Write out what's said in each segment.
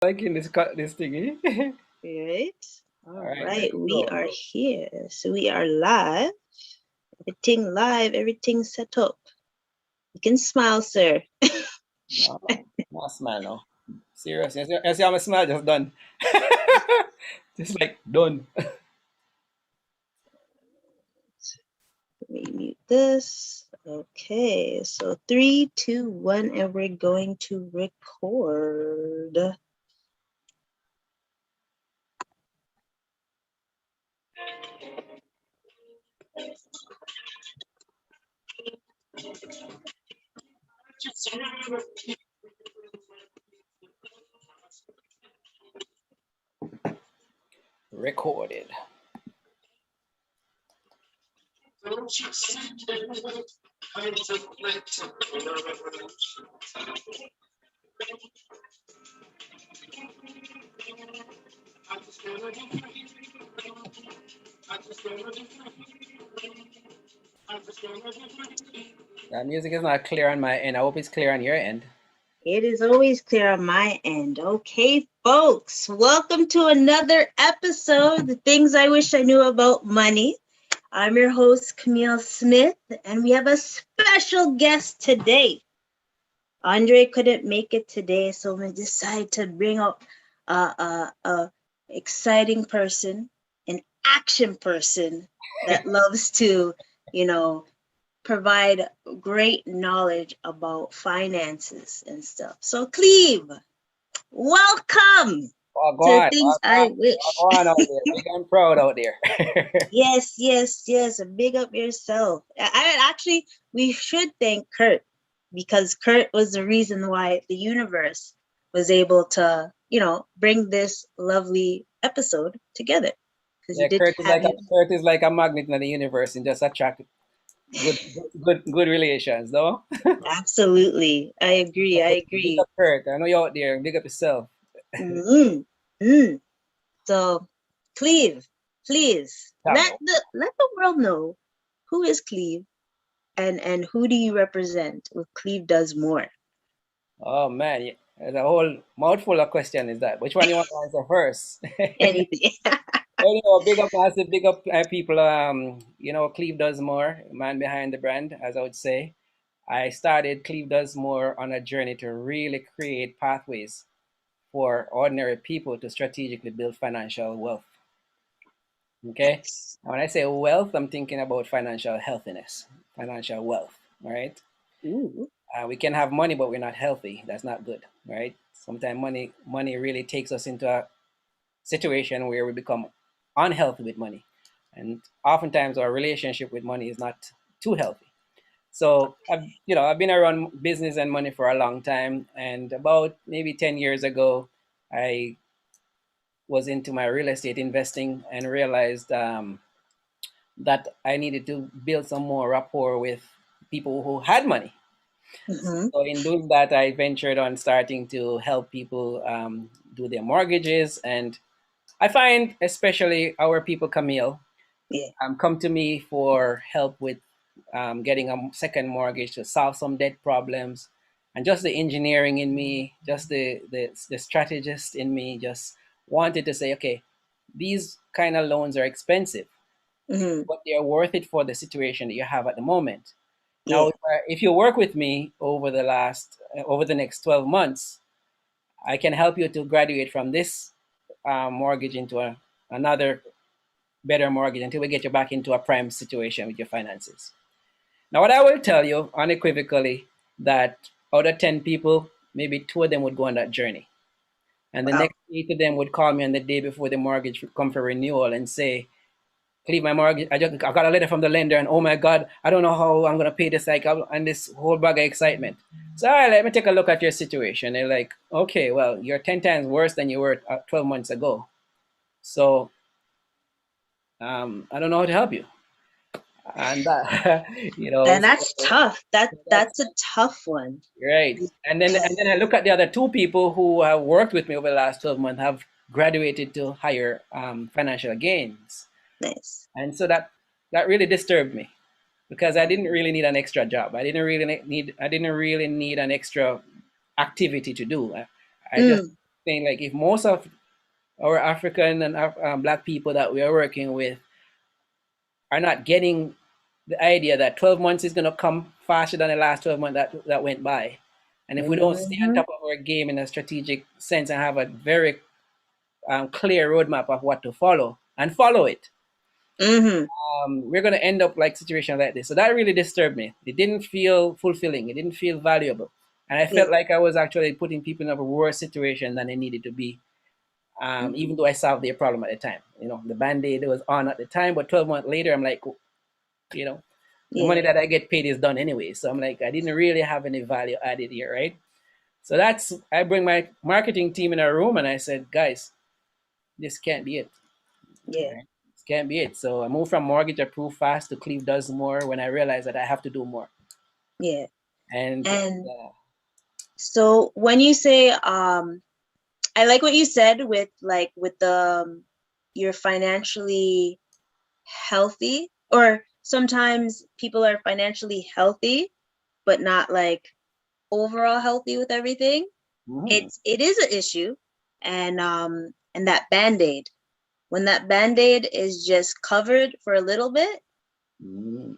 Liking this thingy. Right? All All right, right, let's we go. are here. So we are live. Everything live, everything set up. You can smile, sir. No, no smile now. Serious. You see how my smile just done. Just like done. Let me mute this. Okay, so 3, 2, 1, and we're going to record. Recorded. That music is not clear on my end. I hope it's clear on your end. It is always clear on my end. Okay, folks, welcome to another episode, The Things I Wish I Knew About Money. I'm your host, Camille Smith, and we have a special guest today. Andre couldn't make it today, so we decided to bring up a exciting person, an action person that loves to, you know, provide great knowledge about finances and stuff. So, Cleve, welcome Oh, go to on. Things Oh, go I on. Oh, Wish. go on out there. Big and proud out there. Yes, yes, yes. Big up yourself. Actually, we should thank Kurt because Kurt was the reason why the universe was able to, bring this lovely episode together because you Yeah, didn't have you. Kurt is like a magnet in the universe and just attract good good relations, though. Absolutely. I agree. I Big agree. up Kurt. I know you're out there. Big up yourself. Mm, mm. So, Cleve, please Tell me. let the world know who is Cleve and who do you represent with Cleve Does More. Oh man, there's a whole mouthful of question is that. Which one you want to answer first? Anything. Big up, massive, big up people. Cleve does more, man behind the brand, as I would say. I started Cleve Does More on a journey to really create pathways for ordinary people to strategically build financial wealth. Okay, Nice. and when I say wealth, I'm thinking about financial healthiness, financial wealth. All right, Ooh. we can have money, but we're not healthy. That's not good, right? Sometimes money really takes us into a situation where we become unhealthy with money, and oftentimes our relationship with money is not too healthy. So I've been around business and money for a long time, and about maybe 10 years ago, I was into my real estate investing and realized that I needed to build some more rapport with people who had money. Mm-hmm. So in doing that, I ventured on starting to help people do their mortgages, and I find especially our people, Camille, Yeah. come to me for help with getting a second mortgage to solve some debt problems, and just the engineering in me, just the strategist in me, just wanted to say, okay, these kind of loans are expensive, Mm-hmm. but they are worth it for the situation that you have at the moment. Now, Yeah. if you work with me over the next 12 months, I can help you to graduate from this mortgage into another better mortgage until we get you back into a prime situation with your finances. Now, what I will tell you unequivocally that out of 10 people, maybe two of them would go on that journey. And the Wow. next eight of them would call me on the day before the mortgage would come for renewal and say, Cleve, my mortgage, I got a letter from the lender, and oh my God, I don't know how I'm going to pay this cycle, and this whole bag of excitement. So, all right, let me take a look at your situation. They're like, okay, well, you're 10 times worse than you were 12 months ago. So, I don't know how to help you. And And that's so tough. that's That's a tough one. right. And then I look at the other two people who have worked with me over the last 12 months have graduated to higher financial gains. Nice. And so that really disturbed me because I didn't really need an extra job. I didn't really need an extra activity to do. I just Mm. thing. Like if most of our African and Black people that we are working with are not getting the idea that 12 months is going to come faster than the last 12 months that went by. And if we don't stay on Mm-hmm. top of our game in a strategic sense and have a very clear roadmap of what to follow and follow it, Mm-hmm. we're going to end up like situations like this. So that really disturbed me. It didn't feel fulfilling. It didn't feel valuable. And I Yeah. felt like I was actually putting people in a worse situation than they needed to be, even though I solved their problem at the time. You know, the band-aid was on at the time, but 12 months later, I'm like, you know, the money Yeah. that I get paid is done anyway. So I'm like, I didn't really have any value added here, right? So I bring my marketing team in a room and I said, guys, this can't be it. Yeah. Right? This can't be it. So I moved from mortgage approved fast to Cleve does more when I realized that I have to do more. Yeah. And And so when you say, I like what you said with like with the you're financially healthy, or sometimes people are financially healthy but not like overall healthy with everything. mhm, It is an issue. And that band-aid, when that band-aid is just covered for a little bit, mhm,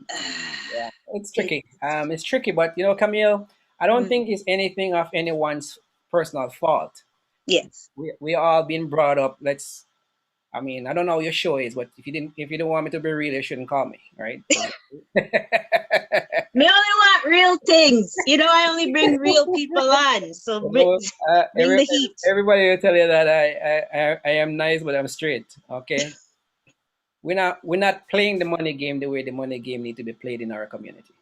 yeah, it's it tricky. It's tricky, but you know, Camille, I don't mm, think it's anything of anyone's personal fault. yes. We all been brought up. I mean, I don't know what your show is, but if you don't want me to be real, you shouldn't call me, right? Me only want real things. I only bring real people on. So So, bring the heat. everybody will tell you that I am nice, but I'm straight. Okay, we're not playing the money game the way the money game need to be played in our community.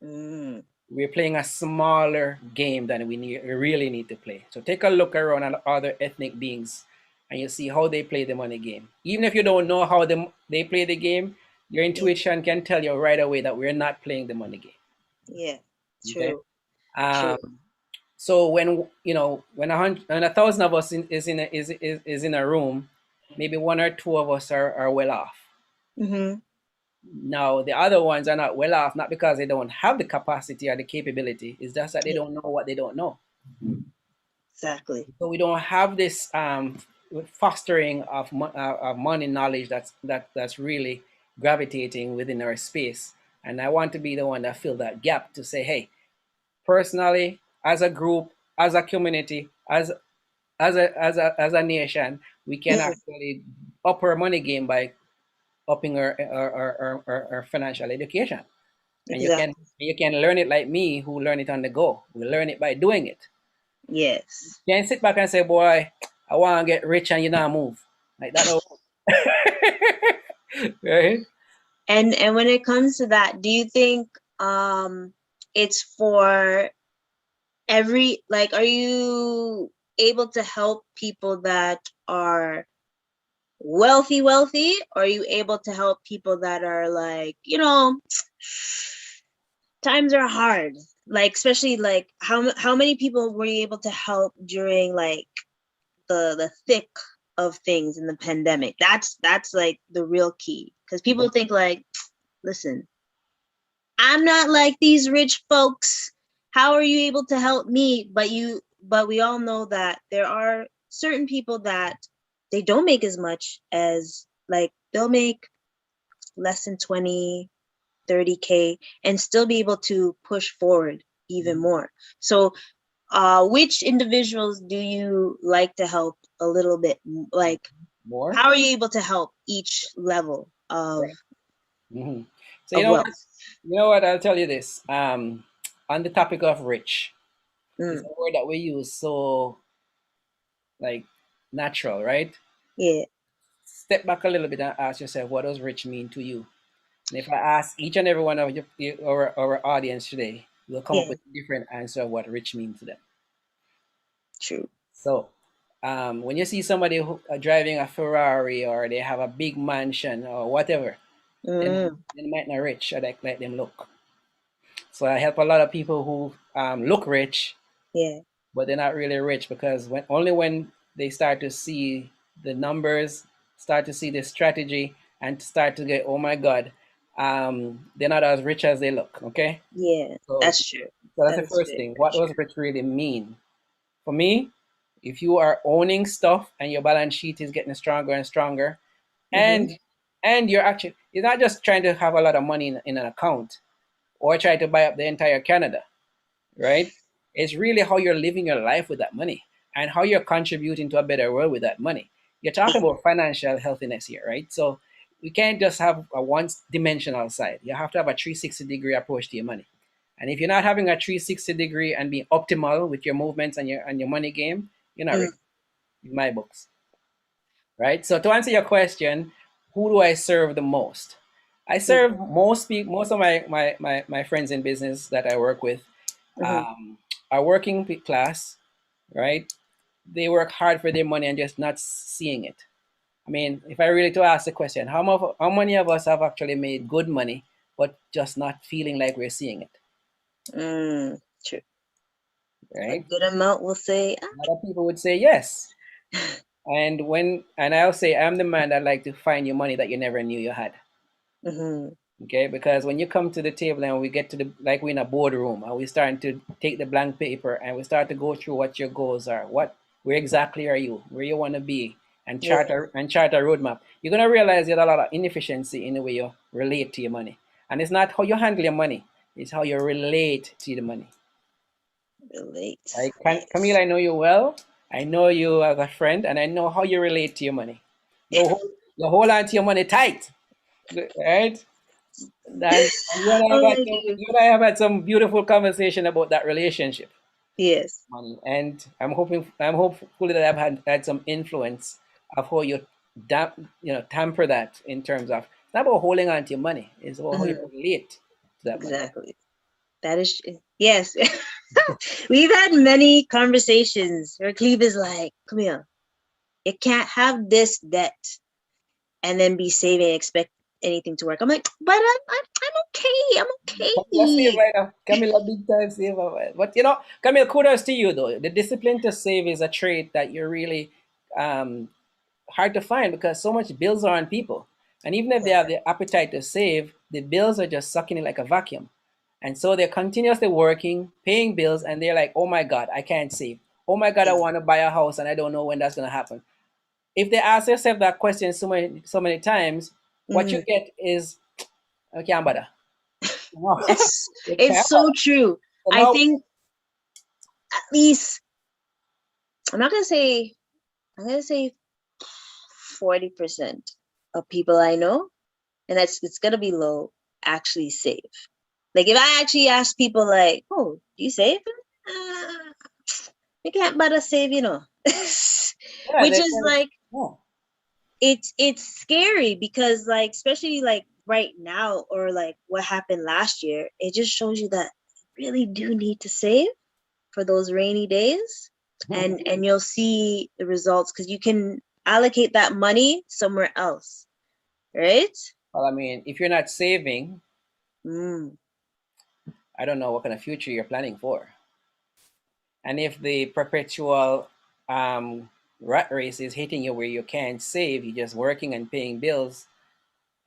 Mm, We're playing a smaller game than we really need to play. So take a look around at other ethnic beings, and you see how they play the money game. Even if you don't know how they play the game, your yeah, intuition can tell you right away that we're not playing the money game. yeah. Okay. True. Um, True. so when 1,000 of us is in a room, maybe one or two of us are well off. Mm-hmm. Now the other ones are not well off, not because they don't have the capacity or the capability. It's just that they Yeah, don't know what they don't know. exactly. So we don't have this fostering of money knowledge that's really gravitating within our space. And I want to be the one that fill that gap to say, hey, personally, as a group, as a community, as a nation, we can Mm, actually up our money game by upping our financial education. And exactly. you can learn it like me, who learn it on the go. We learn it by doing it. Yes. You can sit back and say, boy, I want to get rich and you not move. Like that. Right? And when it comes to that, do you think um it's for every, like, are you able to help people that are wealthy, or are you able to help people that are like, times are hard, like, especially like how many people were you able to help during like the thick of things in the pandemic? That's like the real key, because people think like, listen, I'm not like these rich folks. How are you able to help me? But we all know that there are certain people that they don't make as much as, like, they'll make less than 20, 30K and still be able to push forward even more. So, which individuals do you like to help a little bit? Like, More? how are you able to help each level Right. hmm So of wealth? you know what? I'll tell you this. On the topic of rich, it's Mm, a word that we use so like natural, right? yeah, Step back a little bit and ask yourself, what does rich mean to you? And if I ask each and every one of our audience today, we'll come up yeah, with a different answer of what rich means to them. true. So, when you see somebody who driving a Ferrari or they have a big mansion or whatever, Mm, they might not rich or like them look. So I help a lot of people who look rich, yeah, but they're not really rich because when they start to see the numbers, start to see the strategy, and start to get, oh my God, they're not as rich as they look. Okay, yeah. so That's true. so that's That the is first very, thing. very What does true. rich really mean? For me, if you are owning stuff and your balance sheet is getting stronger and stronger, Mm-hmm. and you're not just trying to have a lot of money in an account or try to buy up the entire Canada, right? It's really how you're living your life with that money and how you're contributing to a better world with that money. You're talking about financial healthiness here, right? So we can't just have a one-dimensional side. You have to have a 360-degree approach to your money. And if you're not having a 360 degree and being optimal with your movements and your money game, you're not Mm-hmm. ready in my books, right? So to answer your question, who do I serve the most? I serve most people, most of my friends in business that I work with Mm-hmm. um, are working class, right? They work hard for their money and just not seeing it. I mean, if I really to ask the question, how many of us have actually made good money, but just not feeling like we're seeing it, True. A right? good amount will say, A lot of people would say yes. And I'll say I'm the man that like to find you money that you never knew you had. mm-hmm. Okay, because when you come to the table and we get to the like we're in a boardroom and we starting to take the blank paper and we start to go through what your goals are, where exactly are you, where you want to be, and Yeah. chart a roadmap, you're gonna realize there's a lot of inefficiency in the way you relate to your money. And it's not how you handle your money, it's how you relate to the money. Relate. Right? Camille, Yes. I know you well. I know you as a friend, and I know how you relate to your money. You hold on to your money tight, right? And Oh, I do. you and I have had some beautiful conversation about that relationship, Yes. money. And I'm hopefully that I've had some influence of how you tamper that in terms of it's not about holding on to your money, it's about how you Mhm. relate to that money. Exactly. That is, yes. We've had many conversations where Cleve is like, come here, you can't have this debt and then be saving, expect anything to work. I'm like, but I'm okay. I'm Camila save okay. right now. Camila big time saver. Man. But Camila, kudos to you though. The discipline to save is a trait that you're really um, hard to find because so much bills are on people. And even if they have the appetite to save, the bills are just sucking it like a vacuum. And so they're continuously working, paying bills, and they're like, oh my God, I can't save. Oh my God, I want to buy a house and I don't know when that's going to happen. If they ask yourself that question so many times, what you Mhm. get is, I can't bother. That's You it's can't so bother. true. So I now, think at least I'm not gonna say I'm gonna say 40% of people I know, and that's it's gonna be low, actually save. Like if I actually ask people like, oh, do you save? Uh, you can't bother save, yeah, Which is like yeah. it's scary because like especially like right now or like what happened last year, it just shows you that you really do need to save for those rainy days and you'll see the results because you can allocate that money somewhere else, right? Well, I mean, if you're not saving, Mm, I don't know what kind of future you're planning for. And if the perpetual rat race is hitting you where you can't save, you're just working and paying bills,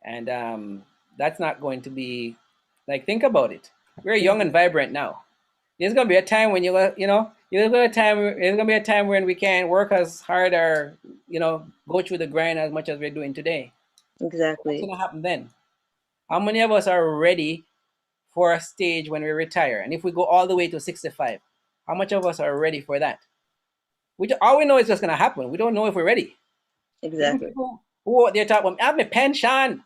and that's not going to be like think about it. We're young and mhm. vibrant now. There's gonna be a time when there's gonna be a time when we can't work as hard or go through the grind as much as we're doing today. What's Exactly. gonna happen then? How many of us are ready for a stage when we retire? And if we go all the way to 65, how much of us are ready for that? All we know is just gonna happen. We don't know if we're ready. Even Exactly. people who out there talk about, I have my pension.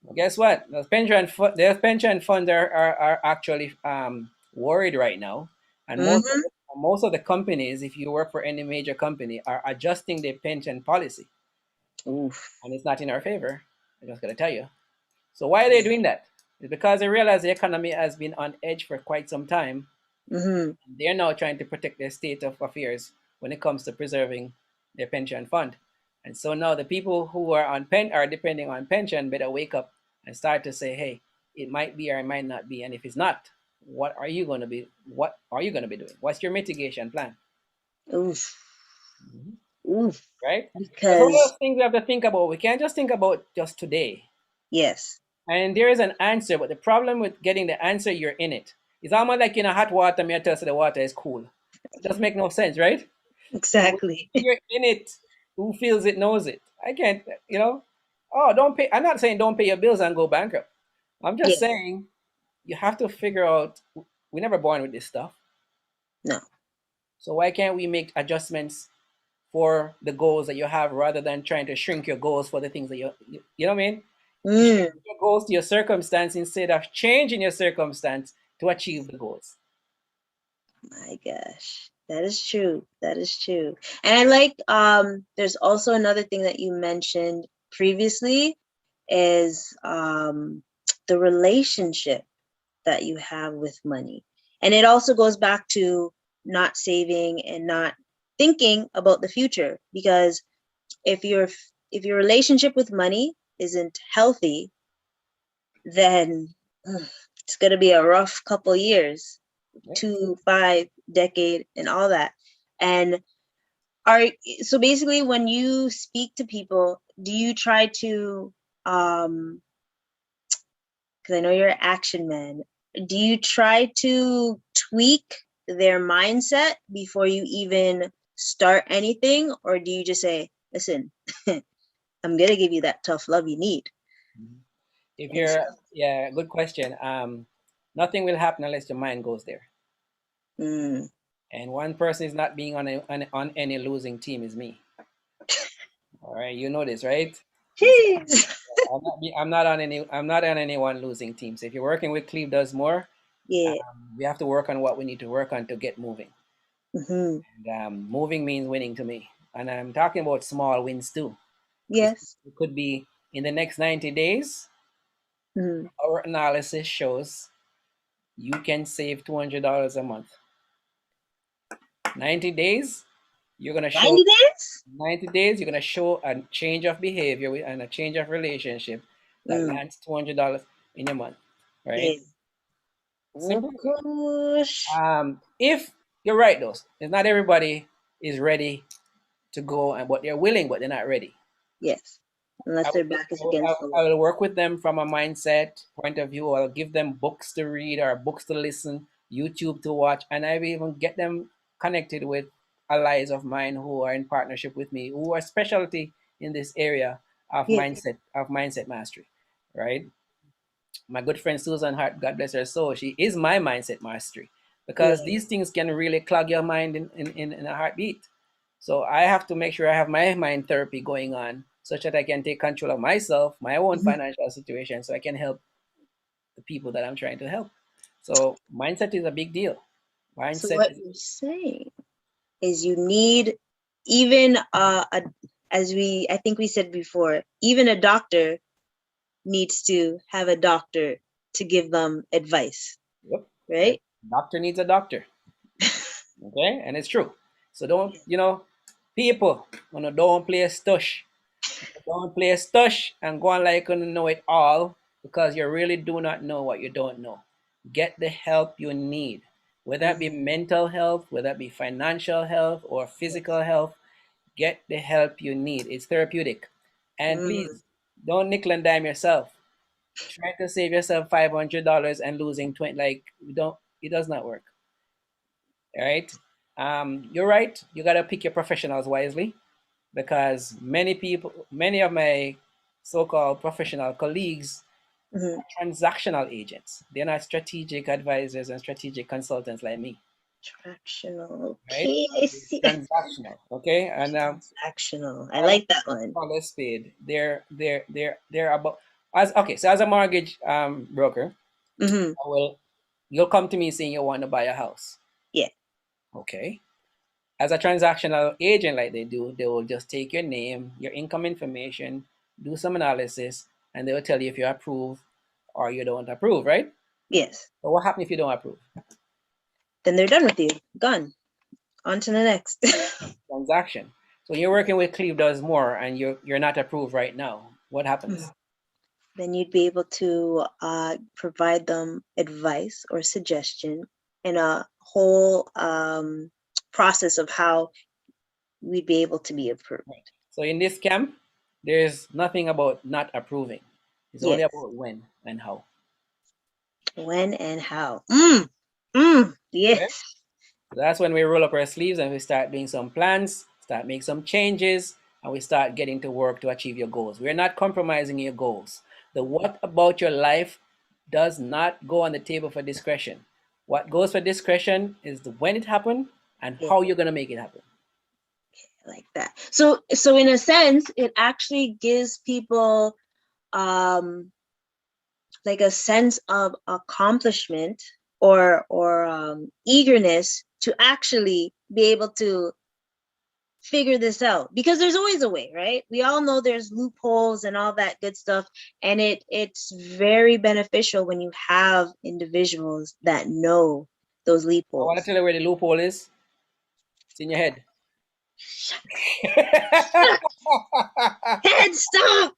Well, guess what? Their pension funds are actually worried right now, and Mm-hmm. most of the companies, if you work for any major company, are adjusting their pension policy, Oof. and it's not in our favor. I'm just gonna tell you. So why are they Yeah. doing that? It's because they realize the economy has been on edge for quite some time. Mm-hmm. They're now trying to protect their state of affairs when it comes to preserving their pension fund. And so now the people who are depending on pension better wake up and start to say, hey, it might be or it might not be. And if it's not, what are you gonna be doing? What's your mitigation plan? Oof. Mhm. Oof. Right? There's one of Because those things we have to think about. We can't just think about just today. yes. And there is an answer, but the problem with getting the answer, you're in it. It's almost like in a hot water, me tell you the water is cool. It doesn't make no sense, right? So Exactly. when you're in it, who feels it knows it. I can't, you know. Oh, don't pay. I'm not saying don't pay your bills and go bankrupt. I'm just Yeah. saying you have to figure out. We're never born with this stuff, No. so why can't we make adjustments for the goals that you have rather than trying to shrink your goals for the things that you know what I mean? You shrink Mm, your goals to your circumstance instead of changing your circumstance to achieve the goals. my gosh. That is true. That is true. And I like there's also another thing that you mentioned previously is the relationship that you have with money. And it also goes back to not saving and not thinking about the future, because if your relationship with money isn't healthy, then it's going to be a rough couple years, Yeah. 2, 5 decade and all that. And are so basically when you speak to people, do you try to because I know you're an action man, do you try to tweak their mindset before you even start anything, or do you just say, listen, I'm gonna give you that tough love you need? Mhm. If And you're, so, yeah, good question. Nothing will happen unless your mind goes there. mm, And one person is not being on any losing team is me. All right, you know this, right? So jeez. I'm not on anyone losing teams. If you're working with Cleve Does More, Yeah. we have to work on what we need to work on to get moving. Hmm. And moving means winning to me. And I'm talking about small wins too. It Yes. could be in the next 90 days. Hmm. Our analysis shows you can save $200 a month. 90 days, you're gonna show 90 days. 90 days, you're gonna show a change of behavior and a change of relationship that Mm. lands $200 in a month, right? Yeah. Oh Simple. gosh. If you're right, though, it's not everybody is ready to go, and but they're willing, but they're not ready. Yes. I Unless their will, back is against the I wall. will work with them from a mindset point of view. I'll give them books to read or books to listen, YouTube to watch, and I will even get them connected with allies of mine who are in partnership with me, who are specialty in this area Yeah. of mindset mastery, right? My good friend Susan Hart, God bless her soul, she is my mindset mastery because Yeah. these things can really clog your mind in a heartbeat. So I have to make sure I have my mind therapy going on such that I can take control of myself, my own Mhm. financial situation, so I can help the people that I'm trying to help. So mindset is a big deal. So Mindset what is you're saying is you need even as I think we said before, even a doctor needs to have a doctor to give them advice, yep. right? Doctor needs a doctor. Okay, and it's true. So don't people, don't play a stush. Don't play a stush and go on like you know it all because you really do not know what you don't know. Get the help you need, whether that be Mhm. mental health, whether that be financial health or physical Yes. health. Get the help you need. It's therapeutic. And Mm. please don't nickel and dime yourself. Try to save yourself $500 and losing 20, like, don't, it does not work. All right. You're right. You got to pick your professionals wisely because many of my so-called professional colleagues Mhm. are transactional agents. They're not strategic advisors and strategic consultants like me, Transactional. right? Okay, I see. Transactional, okay? And Transactional. I call like that it, one. call it spade. They're about as okay. So as a mortgage broker, Hmm. I will you'll come to me saying you want to buy a house, Yeah. okay? As a transactional agent, like they do, they will just take your name, your income information, do some analysis, and they will tell you if you approve or you don't approve, right? Yes. But what happens if you don't approve? Then they're done with you. Gone. On to the next. Transaction. So you're working with Cleve Does More and you're not approved right now. What Mhm. happens? Then you'd be able to provide them advice or suggestion and a whole process of how we'd be able to be approved. Right. So in this camp, there's nothing about not approving. It's only Yes. about when and how. When and how. Mm. Mm. Okay? Yes. That's when we roll up our sleeves and we start doing some plans, start making some changes, and we start getting to work to achieve your goals. We're not compromising your goals. The what about your life does not go on the table for discretion. What goes for discretion is the when it happened and Yeah, how you're gonna make it happen. like that. So in a sense, it actually gives people um like a sense of accomplishment or eagerness to actually be able to figure this out, because there's always a way, right? We all know there's loopholes and all that good stuff, and it's very beneficial when you have individuals that know those I want to loopholes. tell you where the loophole is. It's in your head. Head stop.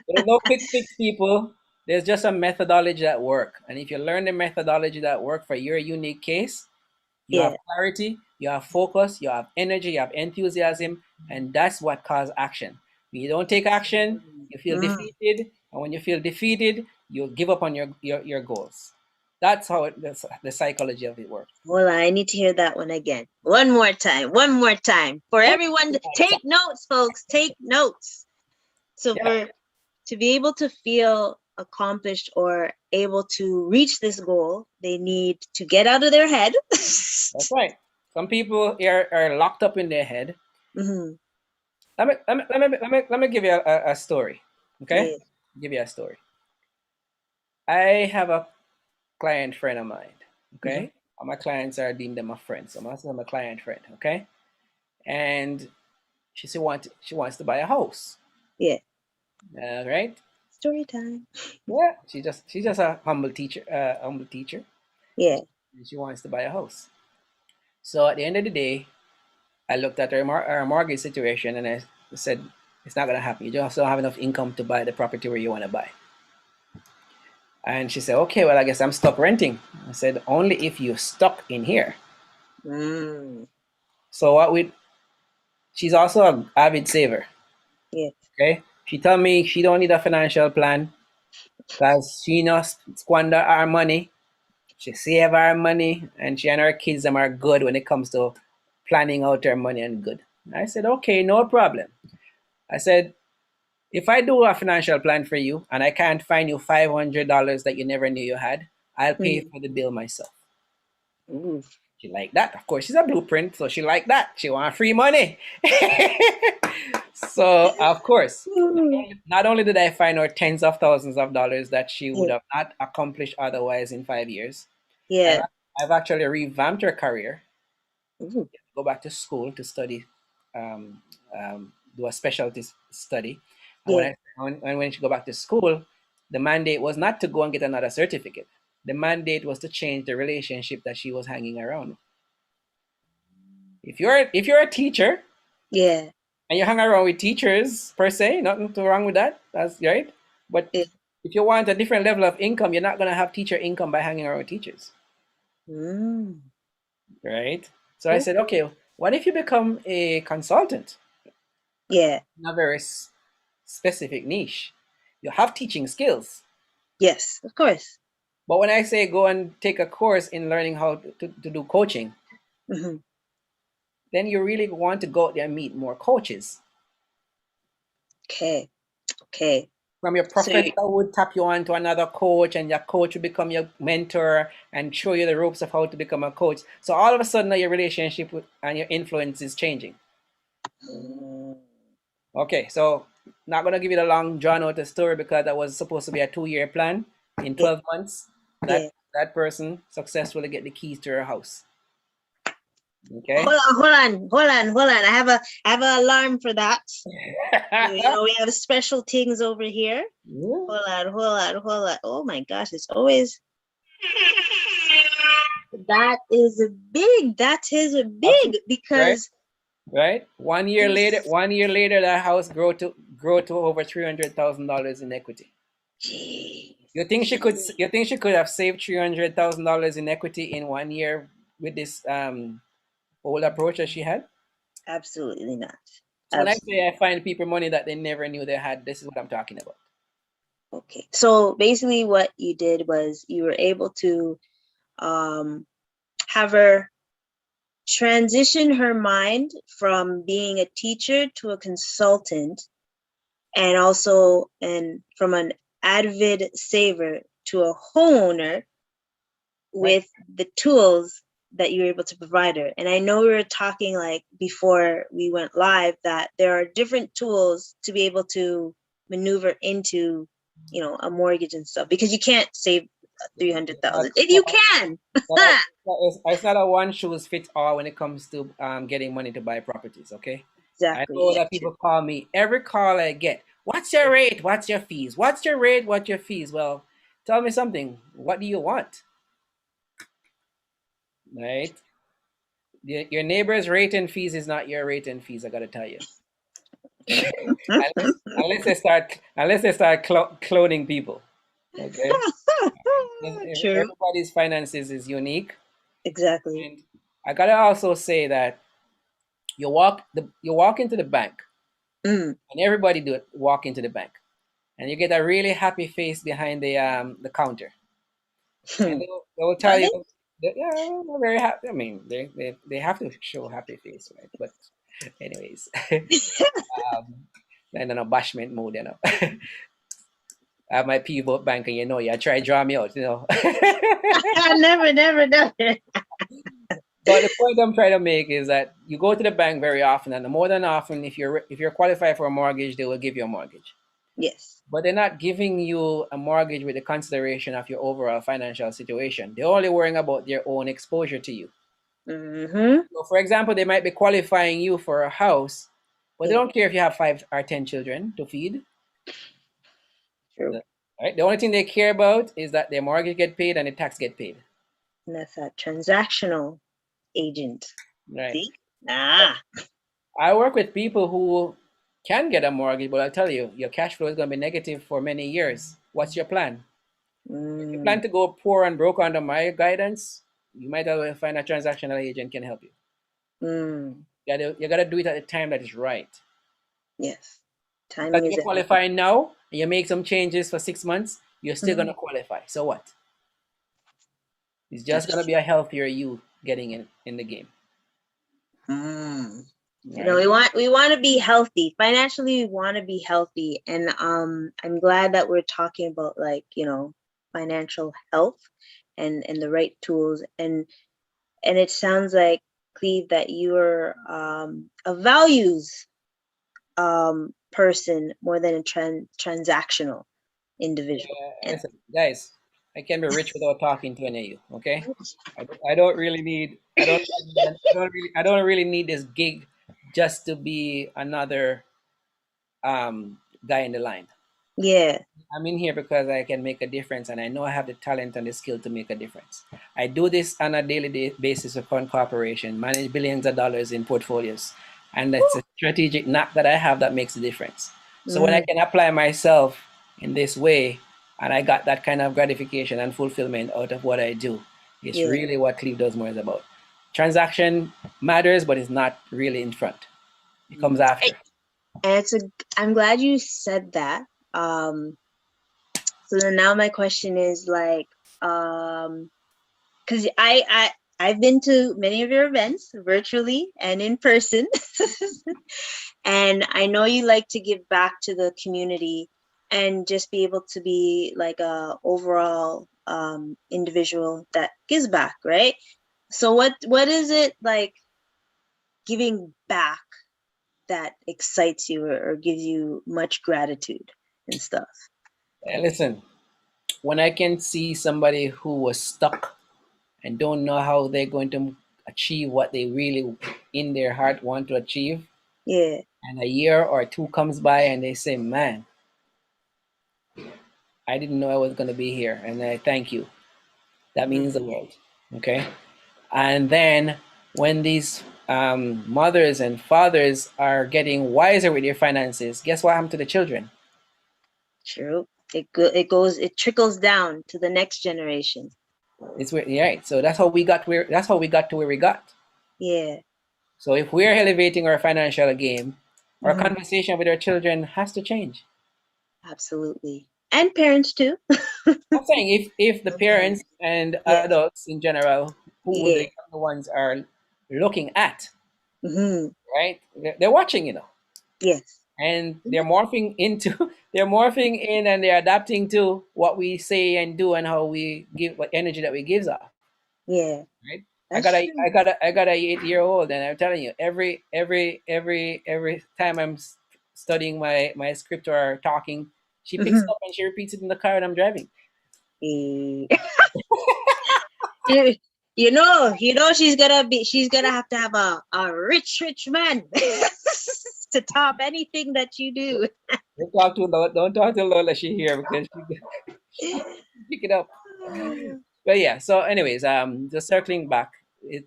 There's no quick fix, people. There's just a methodology that work. And if you learn the methodology that work for your unique case, you have Yeah. clarity, you have focus, you have energy, you have enthusiasm, and that's what causes action. When you don't take action, you feel Mm. defeated, and when you feel defeated, you give up on your goals. That's how the psychology of it works. Hold on, I need to hear that one again. One more time. One more time. For everyone, take notes, folks. Take notes. So Yeah, for to be able to feel accomplished or able to reach this goal, they need to get out of their head. that's right. Some people are locked up in their head. Mhm. Let me give you a story. Okay? Yeah. Give you a story. I have a client friend of mine. Mhm. Okay? All my clients are deemed them a friend. So I'm a client friend. Okay? And she wants to buy a house. Yeah. Right? Story time. Yeah. She's just a humble teacher. Yeah. And she wants to buy a house. So at the end of the day, I looked at her mortgage situation and I said, it's not gonna happen. You just don't have enough income to buy the property where you want to buy. And she said, okay, well, I guess I'm stuck renting. I said, only if you're stuck in here. Mm. So she's also an avid saver. Yeah. Okay. She told me she don't need a financial plan because she not squander our money. She save our money and she and her kids them are good when it comes to planning out her money and good. I said, okay, no problem. I said, if I do a financial plan for you and I can't find you $500 that you never knew you had, I'll pay Mm. for the bill myself. Ooh. She like that. Of course, she's a blueprint, so she like that. She want free money. So of course, Ooh. not only did I find her tens of thousands of dollars that she would Yeah. have not accomplished otherwise in 5 years, I've, Yeah. I've actually revamped her career, Ooh. go back to school to study, um, do a specialty study. And Yeah. when she go back to school, the mandate was not to go and get another certificate. The mandate was to change the relationship that she was hanging around. If you're a teacher Yeah. and you hang around with teachers per se, nothing too wrong with that. That's right. But Yeah. if you want a different level of income, you're not gonna have teacher income by hanging around with teachers, Mm. right? So I Yeah. said, okay, what if you become a consultant Yeah. in a very specific niche? You have teaching skills, Yes. Of course. but when I say go and take a course in learning how to do coaching, Hmm. then you really want to go out there and meet more coaches. Okay. Okay. From your So professor would tap you on to another coach, and your coach will become your mentor and show you the ropes of how to become a coach. So all of a sudden, now your relationship and your influence is changing. mm, Okay, so not gonna give you the long drawn out story because that was supposed to be a 2 year plan. In yeah. 12 months, Yeah. that person successfully get the keys to her house. Hold Okay. on, hold on, hold on, hold on. I have an alarm for that. We have special things over here. Yeah. Hold on, hold on, hold on. Oh my gosh, it's always that is a big. That is a big Absolutely. Right. because Right. 1 year later, this. 1 year later, that house grow to over $300,000 in equity. Jeez, You think she could have saved $300,000 in equity in 1 year with this old approach that she had? absolutely not. So when I say Absolutely. I find people money that they never knew they had, this is what I'm talking about. Okay. So basically, what you did was you were able to have her transition her mind from being a teacher to a consultant, and also from an avid saver to a homeowner with the tools that you're able to provide her. And I know we were talking like before we went live that there are different tools to be able to maneuver into, you know, a mortgage and stuff, because you can't save 300,000. If you can. It's not a one shoes fits all when it comes to getting money to buy properties. Okay, I Exactly. know Yeah, that people call me every call I get. What's your rate? What's your fees? What's your rate? What's your fees? Well, tell me something. What do you want? Right? Your neighbor's rate and fees is not your rate and fees. I gotta tell you, unless they start cloning people. Okay, True. everybody's finances is unique, Exactly. and I gotta also say that you walk into the bank, Mm. and everybody do it. Walk into the bank, and you get a really happy face behind the counter, and they will tell Are you, they? that, yeah, they're very happy. I mean, they have to show happy face, right? But anyways, then in a bashment mode, you know. I have my pivot bank, and you know, you try to draw me out, you know. Never, never, never. But the point I'm trying to make is that you go to the bank very often, and more than often, if you're qualified for a mortgage, they will give you a mortgage. Yes. But they're not giving you a mortgage with the consideration of your overall financial situation. They're only worrying about their own exposure to you. Mm-hmm. So, for example, they might be qualifying you for a house, but they Yeah. don't care if you have 5 or 10 children to feed. True. Right? The only thing they care about is that their mortgage get paid and the tax get paid. And that's a transactional agent. Right. See? Ah. I work with people who can get a mortgage, but I'll tell you, your cash flow is going to be negative for many years. What's your plan? If you plan Mm. to go poor and broke under my guidance, you might as well find a transactional agent can help you. Mm. You gotta do it at the time that is right. Yes. Because Timing if is you everything. qualify now and you make some changes for 6 months, you're still Mm. gonna qualify. So what? It's just That's gonna be true. a healthier you getting in the game. Mm. You know, Right? we want to be healthy. Financially, we want to be healthy. And I'm glad that we're talking about, like, you know, financial health and the right tools. And it sounds like, Cleve, that you're a values person more than a transactional individual. And Listen, guys, I can be rich without talking to any of you. Okay? I don't really need. I don't really need this gig just to be another guy in the line. yeah. I'm in here because I can make a difference, and I know I have the talent and the skill to make a difference. I do this on a daily basis with Fund Corporation, manage billions of dollars in portfolios, and that's a strategic knack that I have that makes a difference. So when I Mm, can apply myself in this way, and I got that kind of gratification and fulfillment out of what I do, it's yeah. really what CleveDoesMore is about. Transaction matters, but it's not really in front. It comes Mm. after. And I'm glad you said that. Um, so then now my question is like, because I've been to many of your events virtually and in person, and I know you like to give back to the community and just be able to be like a overall individual that gives back, right? So what is it like giving back that excites you, or gives you much gratitude and stuff? Listen, when I can see somebody who was stuck and don't know how they're going to achieve what they really in their heart want to achieve, Yeah. and a year or two comes by and they say, man, I didn't know I was going to be here, and I thank you. That means the Mm. world. Okay. And then when these mothers and fathers are getting wiser with their finances, guess what happened to the children? True. It trickles down to the next generation. It's where, yeah. So that's how we got to where we got. Yeah. So if we're elevating our financial game, our Hmm. conversation with our children has to change. Absolutely. And parents too. I'm saying if the Okay. parents and Yes. adults in general, who the Yeah. younger ones are looking at, Hmm. right? They're watching, Yes. and they're morphing into they're morphing in and they're adapting to what we say and do and how we give what energy that we gives off, Yeah. right? I That's got a true. I got a I got a 8 year old, and I'm telling you, every time I'm studying my script or talking, she picks Hmm. up and she repeats it in the car and I'm driving. You, she's gonna have to have a rich man to top anything that you do. Don't talk to Lola. She here because she pick it up. But yeah. So, anyways, just circling back, it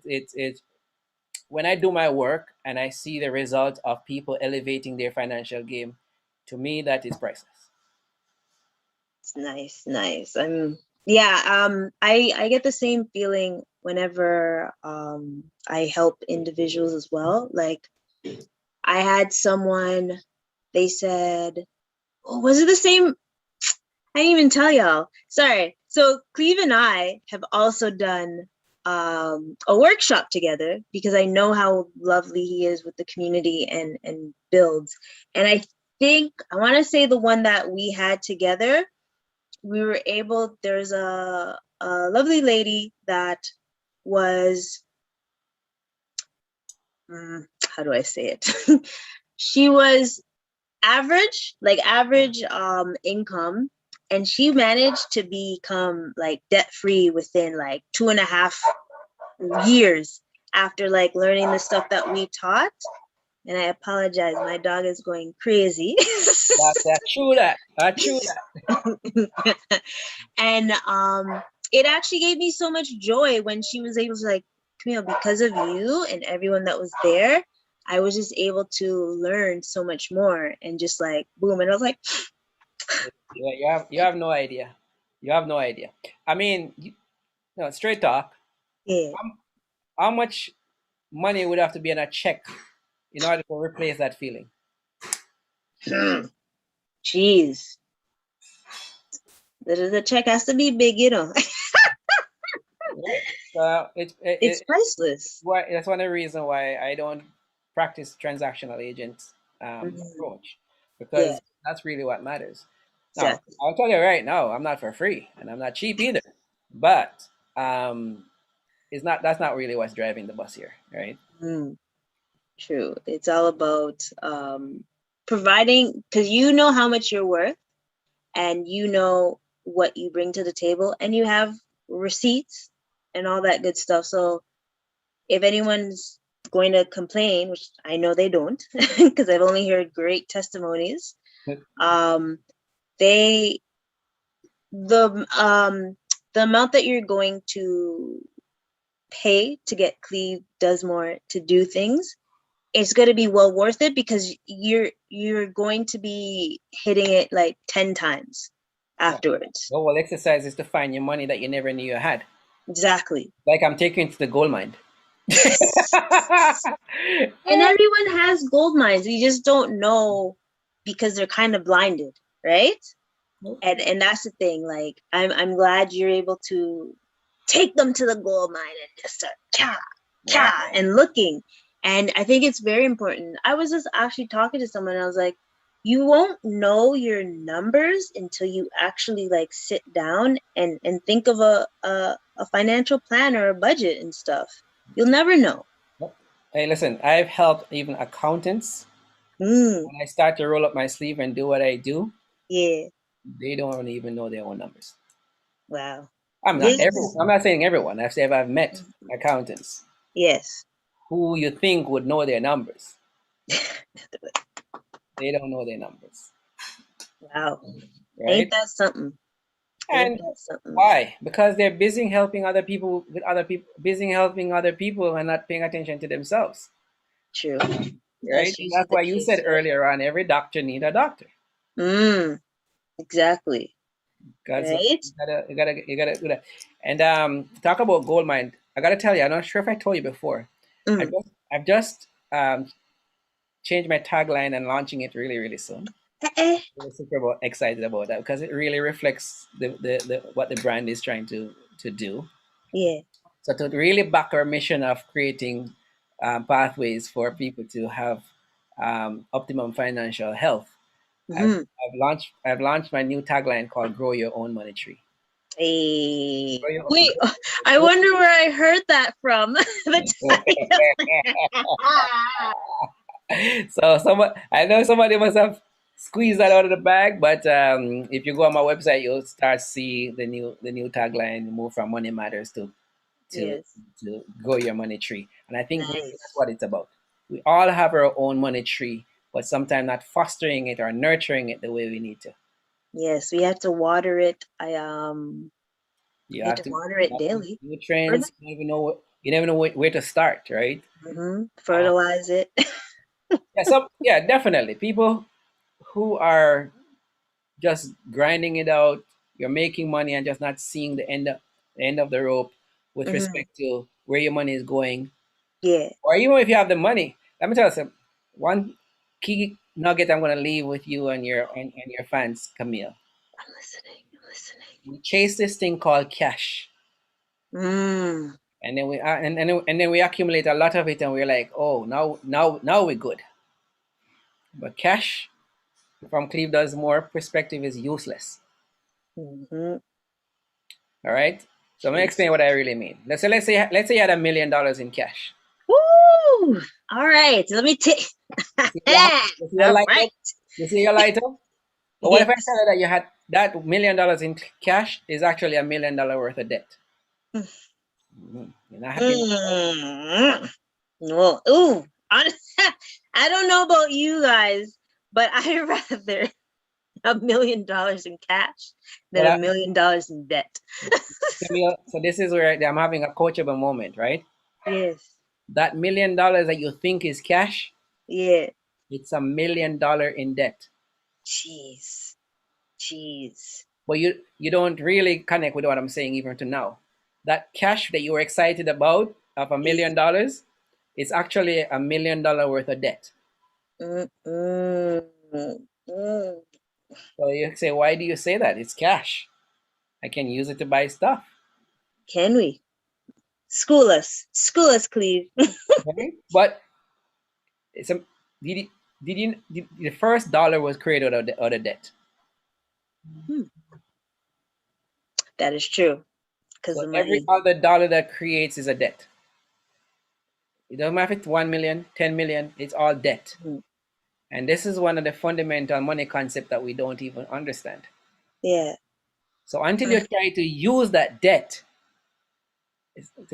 when I do my work and I see the result of people elevating their financial game, to me that is priceless. It's nice, nice. Yeah, I get the same feeling whenever I help individuals as well. Like I had someone, they said, oh, was it the same? I didn't even tell y'all. Sorry. So Cleve and I have also done a workshop together because I know how lovely he is with the community and builds. And I think I want to say the one that we had together, we were able. There's a lovely lady that was how do I say it? She was average, like average income, and she managed to become like debt free within like 2.5 years after like learning the stuff that we taught. And I apologize, my dog is going crazy. That true that. I true that. And it actually gave me so much joy when she was able to like, Camille, because of you and everyone that was there, I was just able to learn so much more and just like boom. And I was like, You have no idea. You have no idea. I mean, straight talk. yeah. How much money would have to be in a check in order to replace that feeling? Jeez, the check has to be big, you know. Right. So It's priceless. that's one of the reasons why I don't practice transactional agent Mhm. approach, Yeah, because that's really what matters. Now, exactly. I'll tell you right now, I'm not for free and I'm not cheap either, but um, it's not that's not really what's driving the bus here, right? Mm, true. It's all about providing, because you know how much you're worth and you know what you bring to the table and you have receipts and all that good stuff. So if anyone's going to complain, which I know they don't, because I've only heard great testimonies, um, they the amount that you're going to pay to get Cleve Does More to do things, it's going to be well worth it because you're going to be hitting it like 10 times Yeah. afterwards. The whole exercise is to find your money that you never knew you had. Exactly. Like I'm taking you to the gold mine. And everyone has gold mines. We just don't know because they're kind of blinded, right? And that's the thing. Like I'm glad you're able to take them to the gold mine and just start Wow. and looking. And I think it's very important. I was just actually talking to someone. I was like, you won't know your numbers until you actually like sit down and think of a financial plan or a budget and stuff. You'll never know. Hey, listen, I've helped even accountants. Mm, When I start to roll up my sleeve and do what I do, yeah. they don't even know their own numbers. Wow. I'm not everyone. Yes. I'm not saying everyone. I've met accountants Yes. who you think would know their numbers. They don't know their numbers, Wow. Ain't right? that something? Ain't And that something? why? Because they're busy helping other people with other people, busy helping other people and not paying attention to themselves, True. right? That's And usually that's the why you case, said right? earlier on, every doctor need a doctor, Exactly. because Right? you gotta do that. And talk about gold mine. I gotta tell you, I'm not sure if I told you before. Mm. I've just changed my tagline and launching it really, really soon. Eh. I'm super excited about that because it really reflects the what the brand is trying to do. Yeah. So to really back our mission of creating pathways for people to have optimum financial health, I've, Hmm. I've launched my new tagline called "Grow Your Own Money Tree." Hey. Grow your, Wait, I wonder where I heard that from. The title. so I know somebody must have squeezed that out of the bag, but if you go on my website, you'll start see the new tagline: "Move from money matters to Yes. to grow your money tree." And I think really that's Nice. what it's about. We all have our own money tree, but sometimes not fostering it or nurturing it the way we need to. Yes, we have to water it. You I had have to to water it have to daily. nutrients. You never know where to start, right? Uh, Fertilize it. yeah, definitely. People who are just grinding it out, you're making money and just not seeing the end of the rope with Hmm. respect to where your money is going. Yeah. Or even if you have the money, let me tell you something. One key nugget I'm going to leave with you and your fans, Camille. I'm listening. I'm listening. We chase this thing called cash, Mm. and then and then we accumulate a lot of it, and we're like, oh, now we're good. But cash, from Cleve Does More perspective, is useless. Mm-hmm. All right. So I'm gonna explain what I Jesus. really mean. Let's say you had $1 million in cash. Woo! All right. Let me take. You see your, you see your All light right. up? You see your light up? But what if I tell Yes. you that you had that $1 million in cash is actually $1 million worth of debt? You're not happy about that? Mm. Well, ooh. I don't know about you guys, but I'd rather $1 million in cash than But $1 million in debt. Camille, so this is where I'm having a coachable moment, right? Yes. That $1 million that you think is cash, Yeah. it's $1 million in debt. Jeez. Jeez. But you don't really connect with what I'm saying even to now. That cash that you were excited about of $1 Is. million is actually $1 million worth of debt. Mm, mm, mm. So you say, why do you say that? It's cash. I can use it to buy stuff. Can we? School us. School us, Cleve. Right? But it's a did you, the first dollar was created out of debt. Hmm, that is true. Because So the every money. other dollar that creates is a debt. It doesn't matter if it's 1 million, 10 million, it's all debt. Mhm. And this is one of the fundamental money concept that we don't even understand. Yeah. So until you Mm, try to use that debt,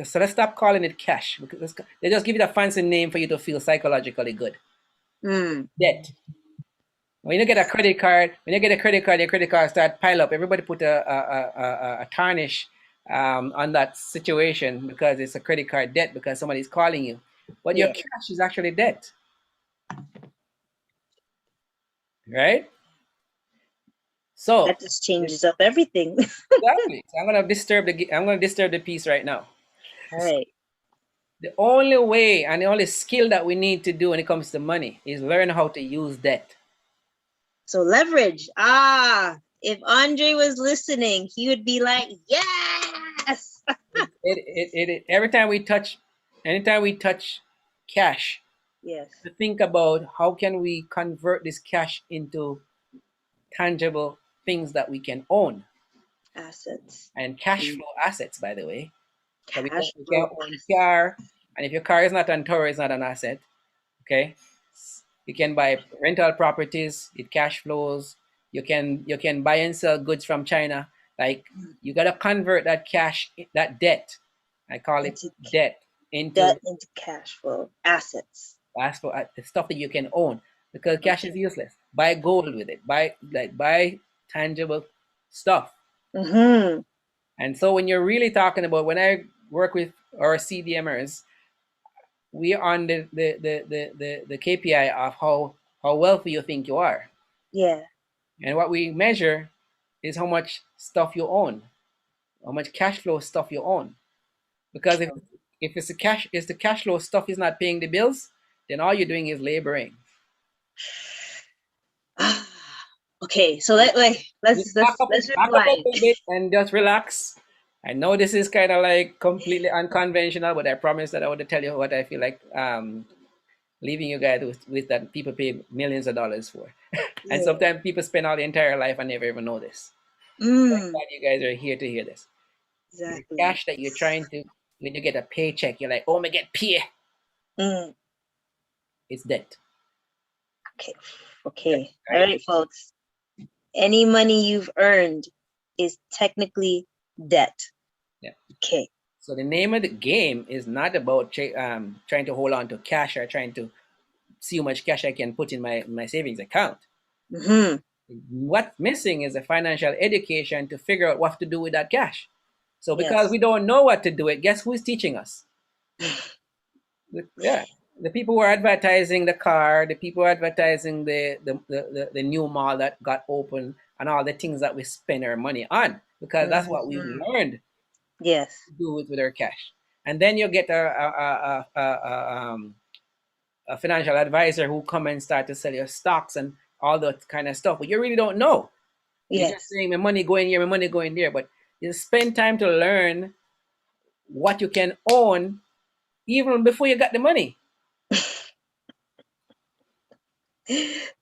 so let's stop calling it cash because they just give it a fancy name for you to feel psychologically good. mm. Debt. When you get a credit card, your credit card start pile up. Everybody put a tarnish on that situation because it's a credit card debt because somebody's calling you. But your Yeah. cash is actually debt, right? So That just changes up everything. exactly. So I'm gonna disturb the piece right now. All right. The only way and the only skill that we need to do when it comes to money is learn how to use debt. So leverage. Ah, if Andre was listening, he would be like, yes. Every time anytime we touch cash, Yes. to think about how can we convert this cash into tangible things that we can own Assets. and cash Mm. flow assets, by the way. So Cash we can flow own assets. car, and if your car is not on tour, it's not an asset. Okay, you can buy rental properties, it cash flows. You can buy and sell goods from China. Like, Mm. you gotta convert that cash, that debt, I call it Into debt, debt into into cash flow assets. as for the stuff that you can own, because cash Okay. is useless. Buy gold with it. Buy tangible stuff. Mm-hmm. And so when you're really talking about, when I work with our CDMers, we are on the KPI of how wealthy you think you are. Yeah. And what we measure is how much stuff you own, how much cash flow stuff you own. Because if True. if the cash flow stuff is not paying the bills, then all you're doing is laboring. Okay, so Just let's back up a rewind. little bit and just relax. I know this is kind of like completely unconventional, but I promise that I want to tell you what I feel like leaving you guys with that people pay millions of dollars for. And Yeah. sometimes people spend all the entire life and never even know this. Thank Mm, God you guys are here to hear this. The exactly. cash that you're trying to, when you get a paycheck, you're like, oh, me get pay. Mm, It's debt, okay. Okay. All right? right, folks. Any money you've earned is technically debt. Yeah. Okay. So the name of the game is not about trying to hold on to cash or trying to see how much cash I can put in my savings account. Mm-hmm. What's missing is a financial education to figure out what to do with that cash. So because Yes. we don't know what to do it, guess who's teaching us? Yeah, the people who are advertising the car, the people advertising the new mall that got open, and all the things that we spend our money on, because that's what we've Mm-hmm. learned Yes. to do with our cash. And then you get a financial advisor who come and start to sell your stocks and all that kind of stuff, but you really don't know. You're just Yes. saying my money going here, my money going there, but you spend time to learn what you can own even before you got the money.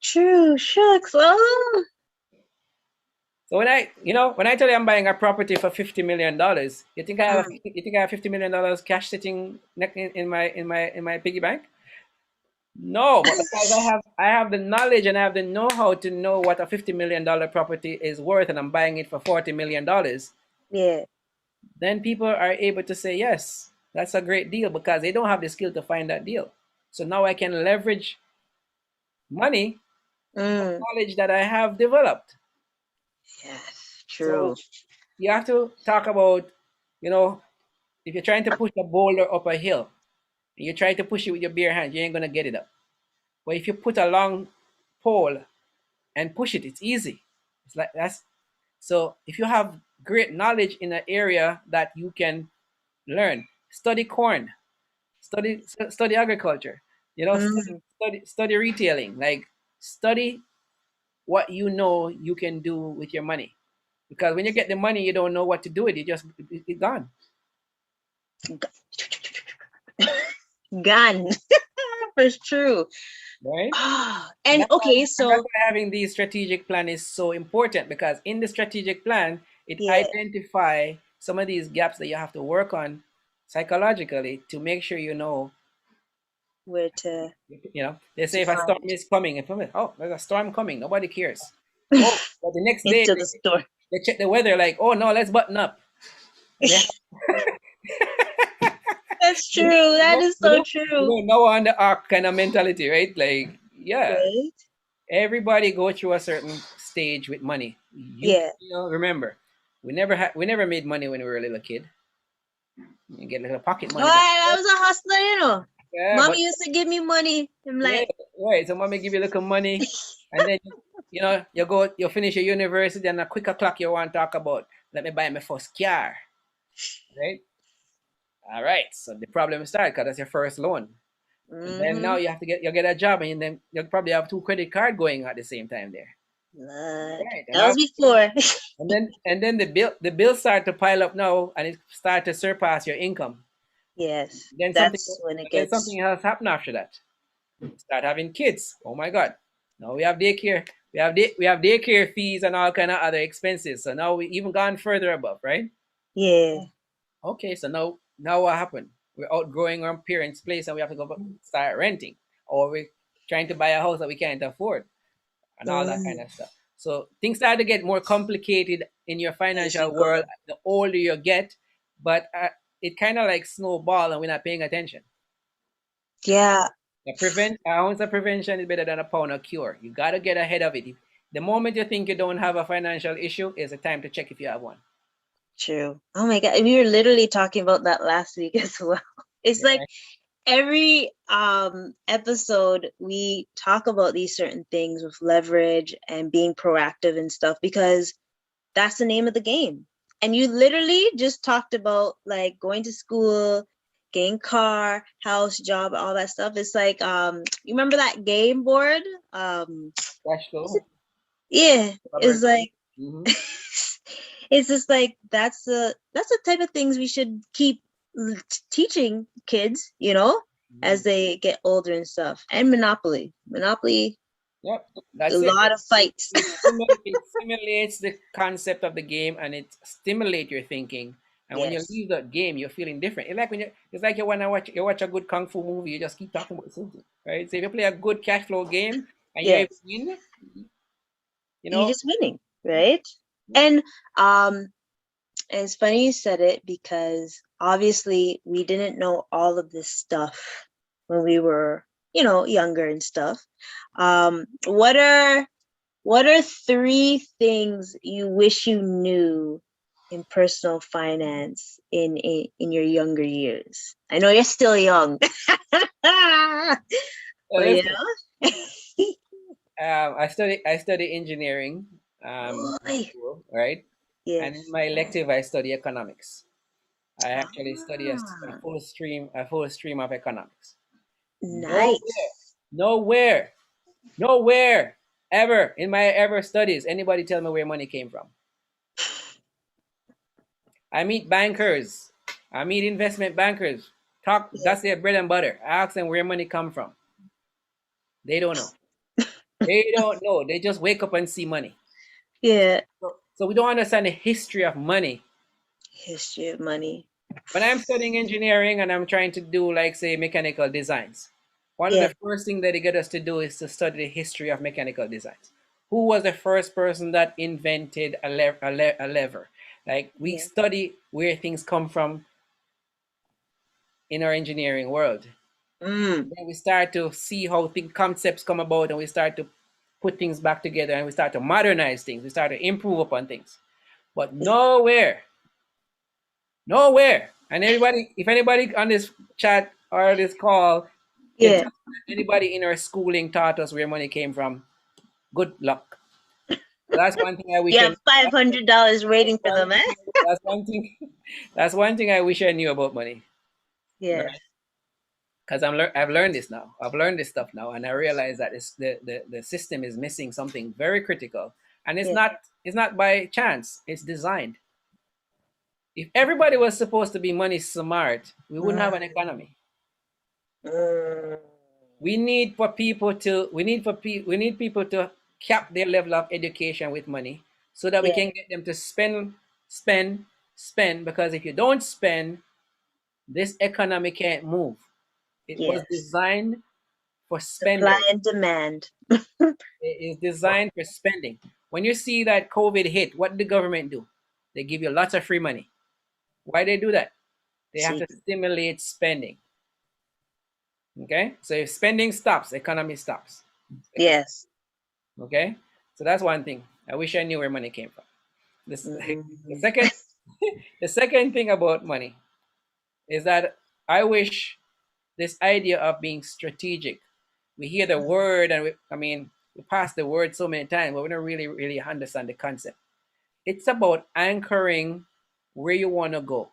True. Shucks. Oh. So when I tell you I'm buying a property for $50 million, Mm. you think I have $50 million cash sitting in my piggy bank? No, but because I have the knowledge and I have the know-how to know what a $50 million property is worth, and I'm buying it for $40 million, Yeah. then people are able to say yes, that's a great deal because they don't have the skill to find that deal. So now I can leverage money, Mm. knowledge that I have developed. Yes. So True. you have to talk about, you know, if you're trying to push a boulder up a hill, and you try to push it with your bare hands, you ain't gonna get it up. But if you put a long pole and push it, it's easy. It's like that's so if you have great knowledge in an area that you can learn, study corn, study agriculture, Mm. study retailing, like study what you know you can do with your money. Because when you get the money, you don't know what to do with it. You just it's gone, Gun. For true. right? Ah, And and that's why, okay, and that's so why having these strategic plan is so important because in the strategic plan, it yeah, identify some of these gaps that you have to work on psychologically to make sure you know. where They say to if a storm find is coming, oh, there's a storm coming, nobody cares. Oh, but the next day into the store. they check the weather like, oh no, let's button up. And they That's true. you That know, is you so know, true. no on the arc kind of mentality, right? Like, yeah, Right? everybody go through a certain stage with money. Yeah. Remember, we never made money when we were a little kid. You get a little pocket Oh, money back. I was a hustler, you know. Yeah, but Mommy used to give me money. I'm yeah, like, right. So mommy give you a little money, and then you finish your university, and a quick o'clock you want to talk about. Let me buy my first car, right? All right. So the problem starts because that's your first loan. And then now mm-hmm. you get a job, and then you probably have two credit card going at the same time there. Lord. Right. And That now was before. and then the bills start to pile up now, and it start to surpass your income. Yes. Then something That's when it then gets something else happen after that. Start having kids. Oh my God. Now we have daycare. We have daycare fees and all kind of other expenses. So now we even gone further above, right? yeah. Okay, so now what happened? We're outgrowing our parents' place and we have to start renting, or we're trying to buy a house that we can't afford, and all that kind Mm. of stuff. So things start to get more complicated in your As you financial go. world the older you get, but it kind of like snowball and we're not paying attention. Yeah. An ounce of prevention is better than a pound of cure. You got to get ahead of it. The moment you think you don't have a financial issue is the time to check if you have one. True. Oh my God. We were literally talking about that last week as well. It's Yeah, like every episode we talk about these certain things with leverage and being proactive and stuff because that's the name of the game. And you literally just talked about like going to school, getting car, house, job, all that stuff. It's like you remember that game board? cash Is it flow. Yeah, it's Stubborn. like Mm-hmm. it's just like that's the type of things we should keep teaching kids, Mm-hmm. as they get older and stuff. And Monopoly, Yep, a that's it. lot of fights. It simulates the concept of the game and it stimulates your thinking. And when you Yes. leave that game, you're feeling different. It's like you wanna watch a good kung fu movie, you just keep talking about something, right? So if you play a good cash flow game and you Yes. win, you You're know, just winning, right? And um it's funny you said it, because obviously we didn't know all of this stuff when we were, younger and stuff. What are three things you wish you knew in personal finance in your younger years? I know you're still young, but listen, know. I study engineering in Boy, school, right? And in yes. my elective, I study economics. I actually study a Ah, full stream of economics. Nowhere, nice. nowhere, nowhere ever in my ever studies anybody tell me where money came from. I meet bankers, I meet investment bankers. Talk Yeah. that's their bread and butter. I ask them where money come from. They don't know. They don't know. They just wake up and see money. Yeah. So we don't understand the history of money. History of money. When I'm studying engineering and I'm trying to do, like, say, mechanical designs, one of Yeah. the first things that they get us to do is to study the history of mechanical designs. Who was the first person that invented a lever? Like, we Yeah. study where things come from in our engineering world. Mm. Then we start to see how concepts come about, and we start to put things back together, and we start to modernize things. We start to improve upon things. But nowhere. And everybody, if anybody on this chat or this call can Yeah. tell me that anybody in our schooling taught us where money came from, good luck. So that's one thing I You wish I have $500 waiting for them, eh? that's one thing that's one thing I wish I knew about money. Yes. Right? Because I've learned this now. I've learned this stuff now, and I realize that the system is missing something very critical. And Yeah. it's not by chance, it's designed. If everybody was supposed to be money smart, we wouldn't have an economy. Mm. We need people to cap their level of education with money so that we Yeah. can get them to spend, because if you don't spend, this economy can't move. It was Yes. designed for Supply spenders. and demand. It is designed for spending. When you see that COVID hit, what did the government do? They give you lots of free money. Why they do that? They have See. to stimulate spending. Okay, so if spending stops, economy stops. Yes. Okay, so that's one thing. I wish I knew where money came from. This, the Mm. second, the second thing about money is that I wish this idea of being strategic. We hear the word, and we pass the word so many times, but we don't really understand the concept. It's about anchoring where you want to go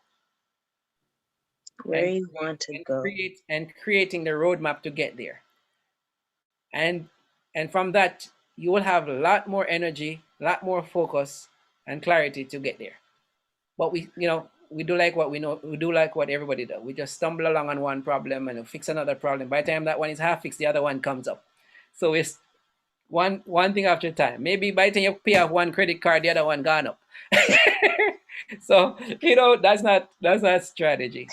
Where and you want to go. creating the roadmap to get there. And from that, you will have a lot more energy, a lot more focus and clarity to get there. But we do like what we know. We do like what everybody does. We just stumble along on one problem and fix another problem. By the time that one is half fixed, the other one comes up. So it's one thing after time. Maybe by the time you pay off one credit card, the other one gone up. So that's not strategy.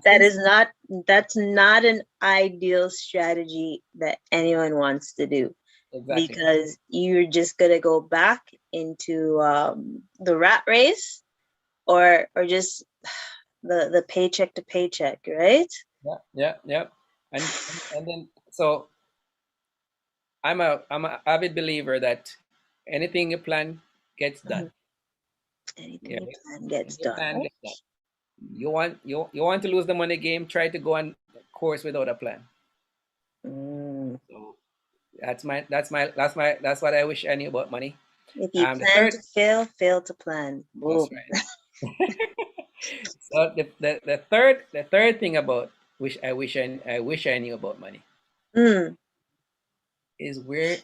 That is not that's not an ideal strategy that anyone wants to do, Exactly. because you're just gonna go back into the rat race, or just the paycheck to paycheck, right? Yeah. And then so I'm a avid believer that anything you plan gets done. Mhm. Anything Yeah. you plan gets Anything you done, plan right? gets done. You want to lose the money game, try to go on a course without a plan. Mm. So that's what I wish I knew about money. If you The plan third to fail, fail to plan. That's Boom. right. So the third thing about which I wish I knew about money Mm. is where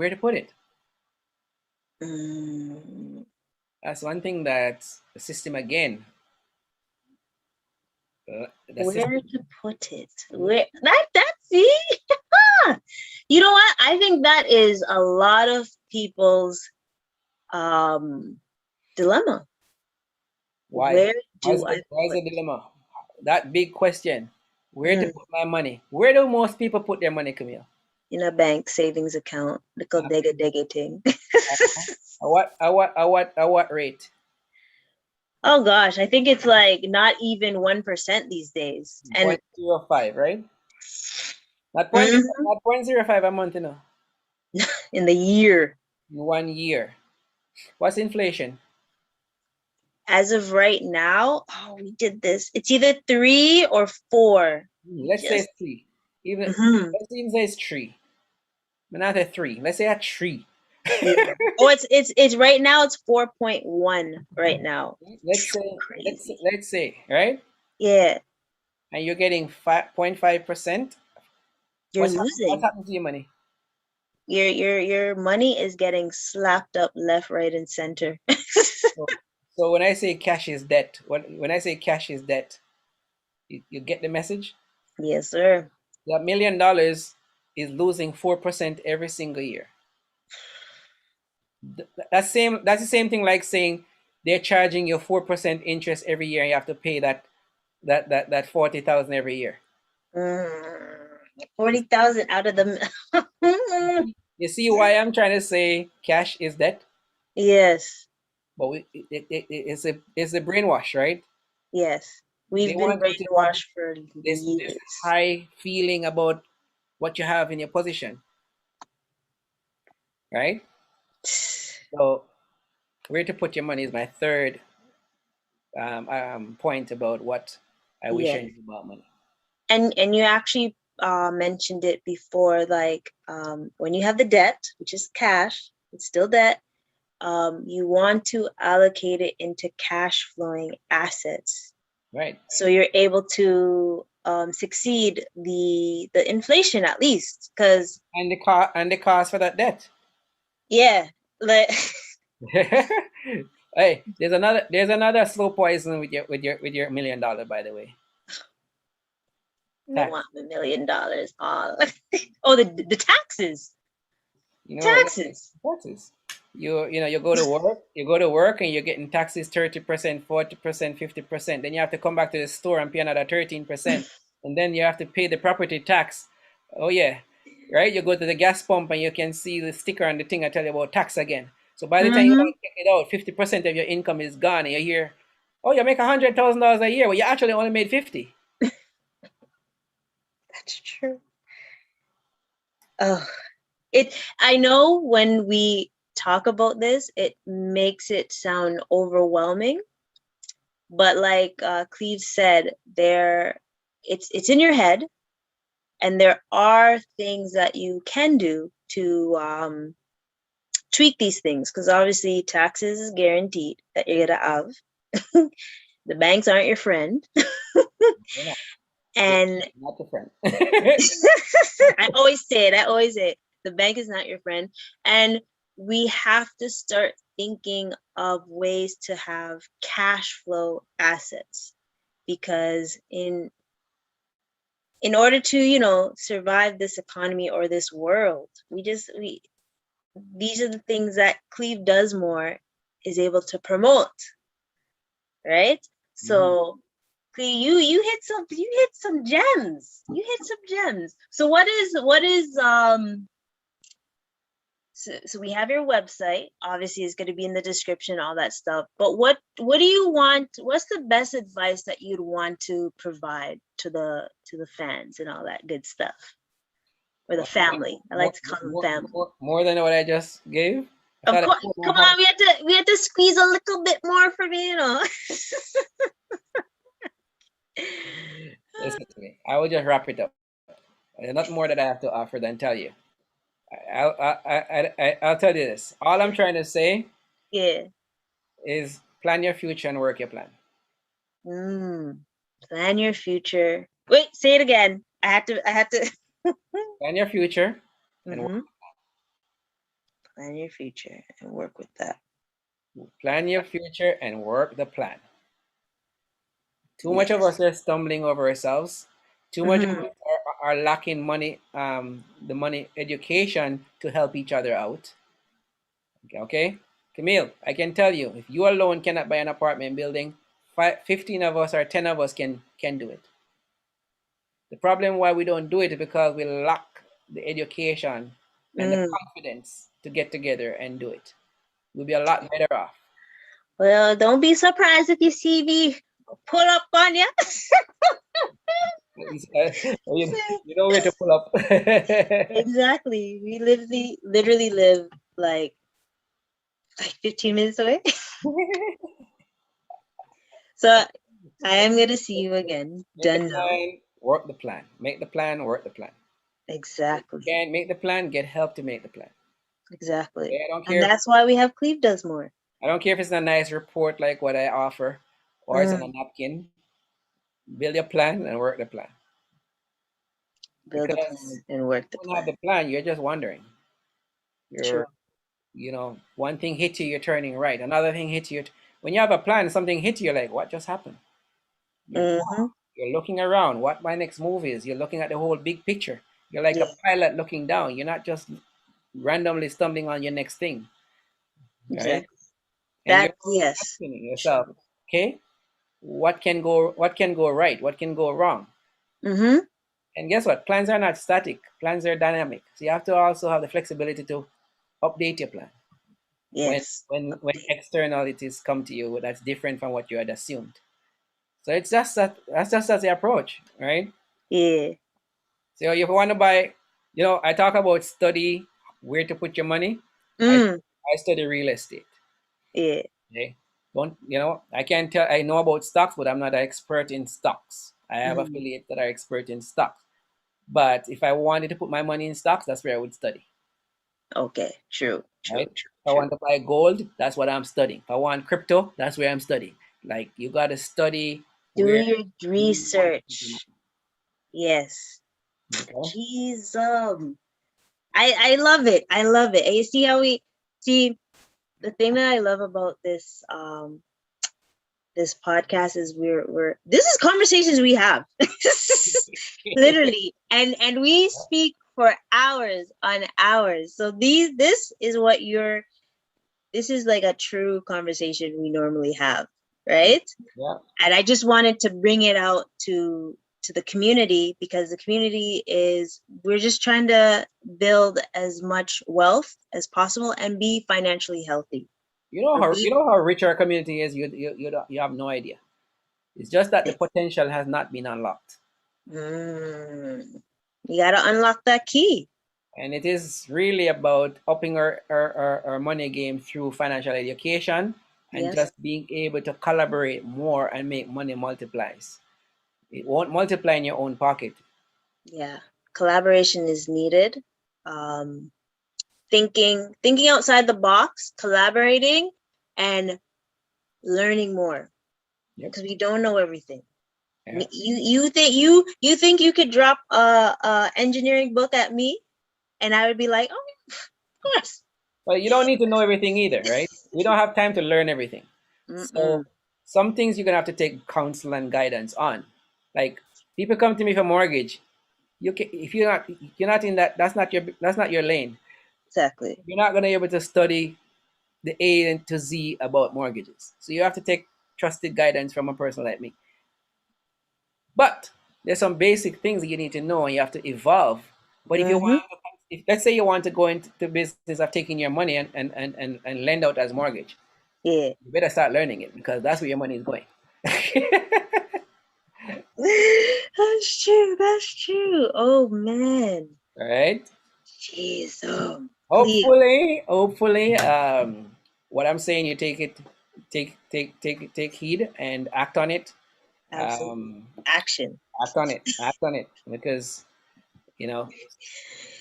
to put it. Mm. That's one thing that the system again. The Where system. to put it? Where that's see? You know what? I think that is a lot of people's dilemma. Why? Where do I Why is put the dilemma? That big question. Where to mm, put my money? Where do most people put their money, Camille? in a bank savings account? Little Uh, dega thing. at what rate? Oh gosh, I think it's like not even 1% these days. And 0.05, right? mhm, Not 0.05 a month, in the year, in 1 year. What's inflation? as of right now, oh, we did this. It's either 3 or 4. Let's say Just it's three. Even mhm. let's even say it's three. But not a three. Let's say a three. Yeah. Oh, it's right now. It's 4.1 right now. Crazy. Let's say, right? Yeah, And you're getting 5.5%. you're What's losing. happening to your money? Your money is getting slapped up left, right, and center. So, so when I say cash is debt, when I say cash is debt, you get the message? Yes, sir. That $1 million is losing 4% every single year. That's the same thing like saying they're charging you 4% interest every year and you have to pay that 40,000 every year. Mm, 40,000 out of the. You see why I'm trying to say cash is debt? Yes, But it's a brainwash, right? yes. They We've been want you to have brainwashed for this years. high feeling about what you have in your position, right? So where to put your money is my third point about what I wish Yeah. I knew about money. And you actually mentioned it before, like when you have the debt, which is cash, it's still debt. You want to allocate it into cash flowing assets, Right. so you're able to succeed the inflation at least. Because And the cost for that debt. yeah, like Hey, there's another slow poison with your $1 million, by the way. I don't Tax. want $1 million. All oh, the taxes, You know what taxes. taxes? You go to work and you're getting taxes 30%, 40%, 50%. Then you have to come back to the store and pay another 13%. And then you have to pay the property tax. Oh yeah. Right? You go to the gas pump and you can see the sticker on the thing I tell you about tax again. So by the time you Mm-hmm. check it out, 50% of your income is gone and you hear, oh, you make $100,000 a year. Well, you actually only made 50. That's true. Oh, it. I know when we talk about this, it makes it sound overwhelming. But like Cleve said, it's in your head, and there are things that you can do to tweak these things. Because obviously, taxes is guaranteed that you're gonna have. The banks aren't your friend, You're not, you're and not the friend. I always say it. I always say it. The bank is not your friend. And we have to start thinking of ways to have cash flow assets, because in order to, survive this economy or this world, we these are the things that CleveDoesMore is able to promote, right? Mhm. So you hit some gems. You hit some gems. So so we have your website. Obviously, it's going to be in the description, all that stuff. But what do you want? What's the best advice that you'd want to provide to the fans and all that good stuff, or the Well, family? I like to call them family. more than what I just gave. I Of thought I course, poured my come heart. on, we had to squeeze a little bit more from you. Listen to me. I will just wrap it up. There's not more that I have to offer than tell you. I'll tell you this. All I'm trying to say Yeah. is plan your future and work your plan. Mm. Plan your future. Wait, say it again. I had to. Plan your future and work. Hmm. Plan your future and work with that. Plan your future and work the plan. Too much of Yes. us are stumbling over ourselves. Too much of Mm-hmm. us are lacking money, the money education to help each other out. Okay, Camille, I can tell you, if you alone cannot buy an apartment building, 15 of us or 10 of us can do it. The problem why we don't do it is because we lack the education and the Mm. confidence to get together and do it. We'll be a lot better off. Well, don't be surprised if you see me pull up on you. You know where to pull up. Exactly. We literally live like 15 minutes away. So I am gonna see you again. Make the Done now. plan, work the plan. Make the plan, work the plan. If you Exactly. can't make the plan, get help to make the plan. Exactly. Okay, And that's why we have Cleve Does More. I don't care if it's a nice report like what I offer, or it's on a Mm. napkin. Build your plan and work the plan. Build the Because plan and work if the you don't have plan. the plan, you're just wondering. True. You're, one thing hits you, you're turning right. Another thing hits you. When you have a plan, something hits you, you're like, what just happened? Mm-hmm. You're looking around. What my next move is. You're looking at the whole big picture. You're like Yeah, a pilot looking down. You're not just randomly stumbling on your next thing, right? exactly. And you're Yes. asking yourself, True. okay, what can go right? What can go wrong? Mm-hmm. And guess what? Plans are not static. Plans are dynamic. So you have to also have the flexibility to update your plan when Yes. when externalities come to you that's different from what you had assumed. So it's just that's the approach, right? Yeah. So if you want to buy, I talk about study where to put your money. I Mm. I study real estate. Yeah. Okay, don't I can't tell. I know about stocks, but I'm not an expert in stocks. I have Mm. affiliates that are expert in stocks. But if I wanted to put my money in stocks, that's where I would study. Okay. True. Right? True. True. If I True. want to buy gold, that's what I'm studying. If I want crypto, that's where I'm studying. Like you got to study Do where your you want to put your research. Yes. money. Okay. Jeez. I love it. I love it. And you see how we see the thing that I love about this podcast is we're this is conversations we have. Literally. And we speak for hours on hours. So this is like a true conversation we normally have, right? Yeah. And I just wanted to bring it out to the community because the community we're just trying to build as much wealth as possible and be financially healthy. Or You be know how rich our community is. You have no idea. It's just that the potential has not been unlocked, mm, you got to unlock that key. and it is really about upping our money game through financial education and Yes. just being able to collaborate more and make money multiplies. It won't multiply in your own pocket. Yeah. Collaboration is needed. Um, thinking outside the box, collaborating, and learning more Yep. because we don't know everything. Yeah. You think you could drop a engineering book at me and I would be like, oh, of course. Well, you don't need to know everything either, right? We don't have time to learn everything. Mm-mm. So some things you're gonna have to take counsel and guidance on. Like people come to me for mortgage. If you're not in that's not your lane. Exactly. You're not gonna be able to study the A and to Z about mortgages. So you have to take trusted guidance from a person like me. But there's some basic things that you need to know and you have to evolve. But Mm-hmm. if let's say you want to go into the business of taking your money and lend out as mortgage, Yeah. you better start learning it because that's where your money is going. That's true. That's true. Oh man. All right. Jeez. Cleve. Hopefully, what I'm saying, you take heed and act on it. Absolutely. Um, Action. act on it, because you know,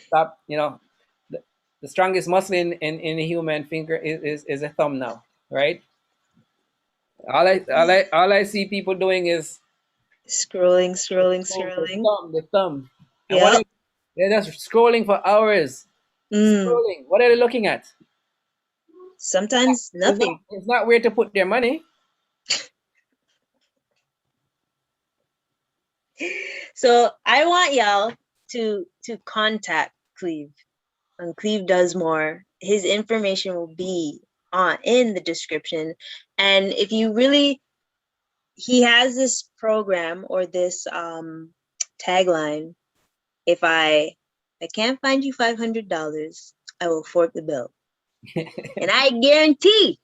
stop. The, the strongest muscle in a human finger is a thumb now, right? All I see people doing is Scrolling, scrolling, the scrolling. thumb, and Yep. they're just scrolling for hours. Mm. Scrolling. What are they looking at? Sometimes nothing. It's not where to put their money. So I want y'all to contact Cleve on Cleve Does More. His information will be in the description. And if you really, he has this program or this tagline. If I can't find you $500, I will fork the bill. And I guarantee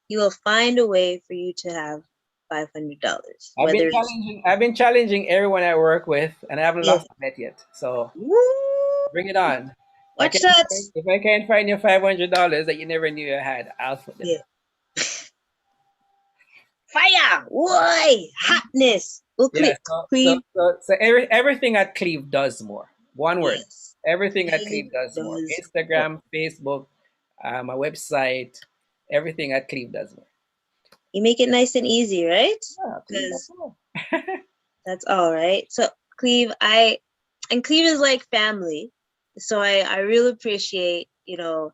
he will find a way for you to have $500. I've been challenging everyone I work with, and I haven't Yeah. lost a bet yet. So Woo! bring it on. Watch that. If I can't find you $500 that you never knew you had, I'll put them. Yeah. Fire! Why? Hotness. We'll click. So everything at Cleve does more. One word. Yes. Everything at Cleve does more. Instagram, Facebook, my website, everything at Cleve does more. You make it nice and easy, right? Because that's all right. So Cleve, Cleve is like family. So I really appreciate, a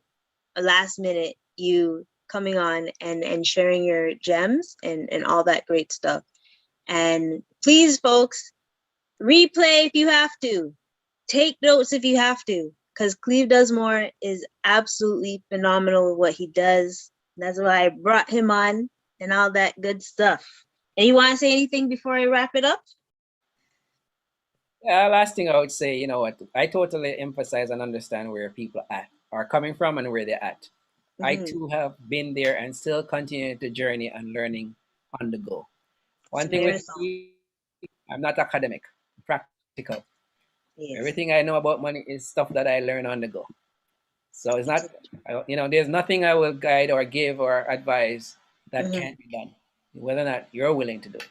last minute you coming on and sharing your gems and all that great stuff. And please, folks, replay if you have to. Take notes if you have to, because Cleve Does More is absolutely phenomenal with what he does. That's why I brought him on and all that good stuff. And you want to say anything before I wrap it up? Last thing I would say, you know what? I totally emphasize and understand where people are coming from and where they're at. Mm-hmm. I too have been there and still continue to journey and learning on the go. One thing with me, I'm not academic, I'm practical. Yes. Everything I know about money is stuff that I learn on the go. So it's not, there's nothing I will guide or give or advise that can't be done, whether or not you're willing to do it.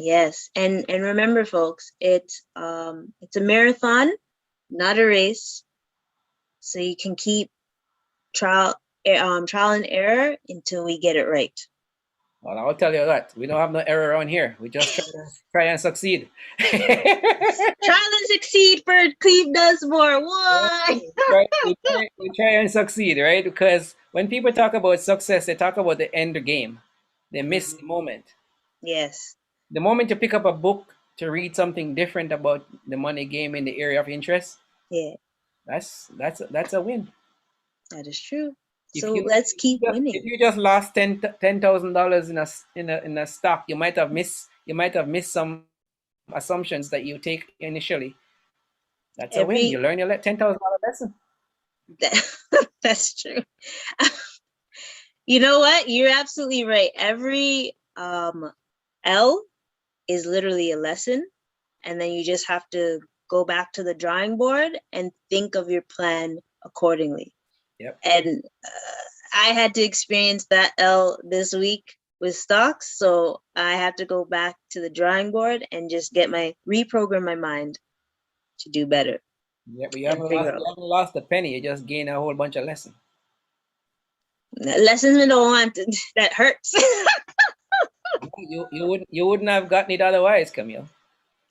Yes, and remember, folks, it's a marathon, not a race. So you can keep trial and error until we get it right. Well, I'll tell you that we don't have no error around here. We just try and succeed. Try and succeed for Cleve Does More. Why? We try and succeed, right? Because when people talk about success, they talk about the end game. They miss the moment. Yes. The moment you pick up a book to read something different about the money game in the area of interest, that's a win. That is true. Let's keep winning. If you just lost $10,000 in a stock, you might have missed some assumptions that you take initially. That's a win. You learn your $10,000 lesson. That's true. You know what? You're absolutely right. Every L is literally a lesson, and then you just have to go back to the drawing board and think of your plan accordingly. Yep. And I had to experience that L this week with stocks, so I have to go back to the drawing board and just reprogram my mind to do better. Yeah, but you haven't lost a penny. You just gain a whole bunch of lessons. Lessons we don't want that hurts. You wouldn't have gotten it otherwise, Camille.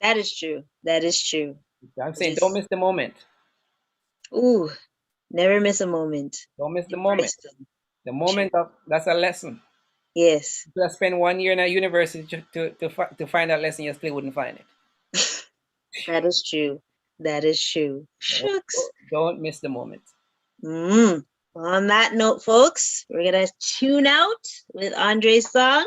That is true. That is true. I'm saying don't miss the moment. Ooh, never miss a moment. Don't miss the moment. The moment that's a lesson. Yes. If you spend 1 year in a university to find that lesson, you still wouldn't find it. That is true. That is true. Shucks. Don't miss the moment. On that note, folks, we're gonna tune out with Andre's song.